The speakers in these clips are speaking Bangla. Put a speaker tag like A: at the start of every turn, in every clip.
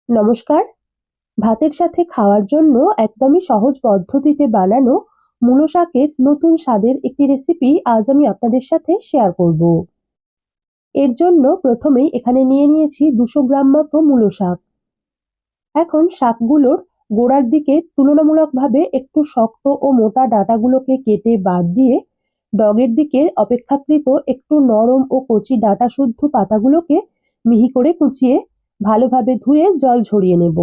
A: নমস্কার। ভাতের সাথে খাওয়ার জন্য একদমই সহজ পদ্ধতিতে বানানো মূলো শাকের নতুন স্বাদের একটি রেসিপি আজ আমি আপনাদের সাথে শেয়ার করব। এর জন্য প্রথমেই এখানে নিয়ে নিয়েছি 200 গ্রাম মতো মূলো শাক। এখন শাকগুলোর গোড়ার দিকে তুলনামূলকভাবে একটু শক্ত ও মোটা ডাঁটাগুলোকে কেটে বাদ দিয়ে ডগের দিকের অপেক্ষাকৃত একটু নরম ও কচি ডাঁটা শুদ্ধ পাতাগুলোকে মিহি করে কুচিয়ে ভালোভাবে ধুয়ে জল ঝরিয়ে নেব।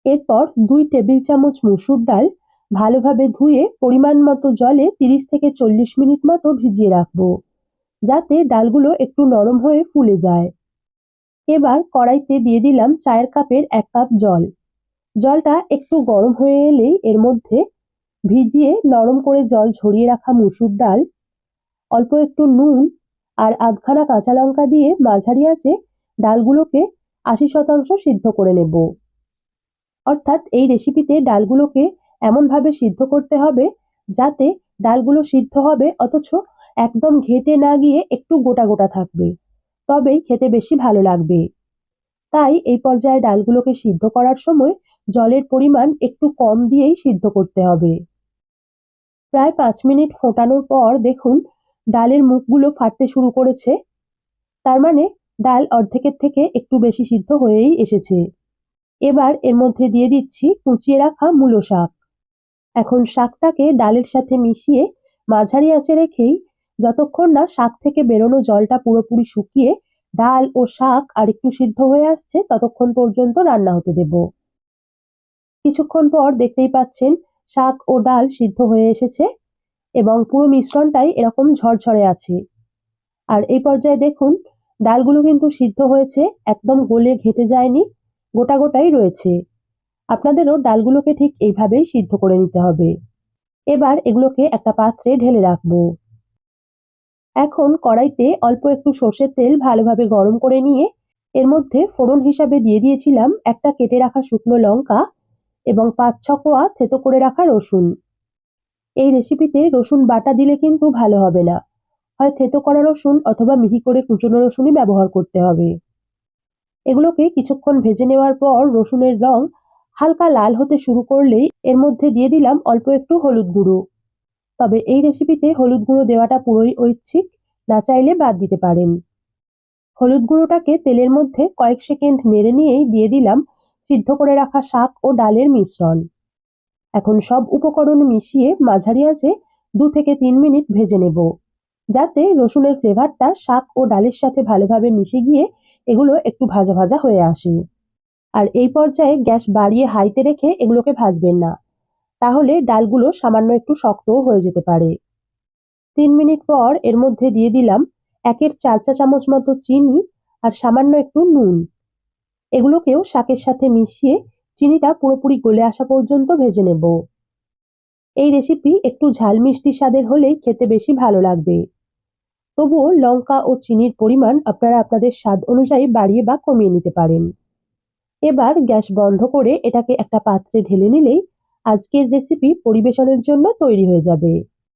A: এরপর 2 টেবিল চামচ মসুর ডাল ভালোভাবে ধুয়ে পরিমাণ মতো জলে 30 থেকে 40 মিনিট মতো ভিজিয়ে রাখবো, যাতে ডালগুলো একটু নরম হয়ে ফুলে যায়। এবার কড়াইতে দিয়ে দিলাম চায়ের কাপের 1 কাপ জল। জলটা একটু গরম হয়ে এলেই এর মধ্যে ভিজিয়ে নরম করে জল ঝরিয়ে রাখা মসুর ডাল, অল্প একটু নুন আর আধখানা কাঁচা লঙ্কা দিয়ে মাঝারি আঁচে ডালগুলোকে 80% সিদ্ধ করে নেব। অর্থাৎ এই রেসিপিতে ডালগুলোকে এমনভাবে সিদ্ধ করতে হবে যাতে ডালগুলো সিদ্ধ হবে অথচ একদম ঘেঁটে না গিয়ে একটু গোটা গোটা থাকবে, তবেই খেতে বেশি ভালো লাগবে। তাই এই পর্যায়ে ডালগুলোকে সিদ্ধ করার সময় জলের পরিমাণ একটু কম দিয়েই সিদ্ধ করতে হবে। প্রায় 5 মিনিট ফোটানোর পর দেখুন ডালের মুখগুলো ফাটতে শুরু করেছে, তার মানে ডাল অর্ধেকের থেকে একটু বেশি সিদ্ধ হয়েই এসেছে। এবার এর মধ্যে দিয়ে দিচ্ছি কুচিয়ে রাখা মূলো শাক। এখন শাকটাকে ডালের সাথে মিশিয়ে মাঝারি আঁচে রেখেই যতক্ষণ না শাক থেকে বেরোনো জলটা পুরোপুরি শুকিয়ে ডাল ও শাক আর একটু সিদ্ধ হয়ে আসছে ততক্ষণ পর্যন্ত রান্না হতে দেব। কিছুক্ষণ পর দেখতেই পাচ্ছেন শাক ও ডাল সিদ্ধ হয়ে এসেছে এবং পুরো মিশ্রণটাই এরকম ঝরঝরে আছে। আর এই পর্যায়ে দেখুন ডালগুলো কিন্তু সিদ্ধ হয়েছে, একদম গলে ঘেঁটে যায়নি, গোটা গোটাই রয়েছে। আপনাদেরও ডালগুলোকে ঠিক এইভাবেই সিদ্ধ করে নিতে হবে। এবার এগুলোকে একটা পাত্রে ঢেলে রাখবো। এখন কড়াইতে অল্প একটু সর্ষের তেল ভালোভাবে গরম করে নিয়ে এর মধ্যে ফোড়ন হিসাবে দিয়ে দিয়েছিলাম একটা কেটে রাখা শুকনো লঙ্কা এবং 5-6 কোয়া থেতো করে রাখা রসুন। এই রেসিপিতে রসুন বাটা দিলে কিন্তু ভালো হবে না, হয় থেতো করা রসুন অথবা মিহি করে কুচনো রসুনই ব্যবহার করতে হবে। এগুলোকে কিছুক্ষণ ভেজে নেওয়ার পর রসুনের রং হালকা লাল হতে শুরু করলেই এর মধ্যে দিয়ে দিলাম অল্প একটু হলুদ গুঁড়ো। তবে এই রেসিপিতে হলুদ গুঁড়ো দেওয়াটা পুরোই ঐচ্ছিক, না চাইলে বাদ দিতে পারেন। হলুদ গুঁড়োটাকে তেলের মধ্যে কয়েক সেকেন্ড নেড়ে নিয়েই দিয়ে দিলাম সিদ্ধ করে রাখা শাক ও ডালের মিশ্রণ। এখন সব উপকরণ মিশিয়ে মাঝারি আঁচে 2 থেকে 3 মিনিট ভেজে নেব, যাতে রসুনের ফ্লেভারটা শাক ও ডালের সাথে ভালোভাবে মিশে গিয়ে এগুলো একটু ভাজা ভাজা হয়ে আসে। আর এই পর্যায়ে গ্যাস বাড়িয়ে হাইতে রেখে এগুলোকে ভাজবেন না, তাহলে ডালগুলো সামান্য একটু শক্তও হয়ে যেতে পারে। 3 মিনিট পর এর মধ্যে দিয়ে দিলাম 1/4 চা চামচ মতো চিনি আর সামান্য একটু নুন। এগুলোকেও শাকের সাথে মিশিয়ে চিনিটা পুরোপুরি গলে আসা পর্যন্ত ভেজে নেব। এই রেসিপি একটু ঝাল মিষ্টি স্বাদের হলেই খেতে বেশি ভালো লাগবে। তবুও লঙ্কা ও চিনির পরিমাণ আপনারা আপনাদের স্বাদ অনুযায়ী বাড়িয়ে বা কমিয়ে নিতে পারেন। এবার গ্যাস বন্ধ করে এটাকে একটা পাত্রে ঢেলে নিলেই আজকের রেসিপি পরিবেশনের জন্য তৈরি হয়ে যাবে।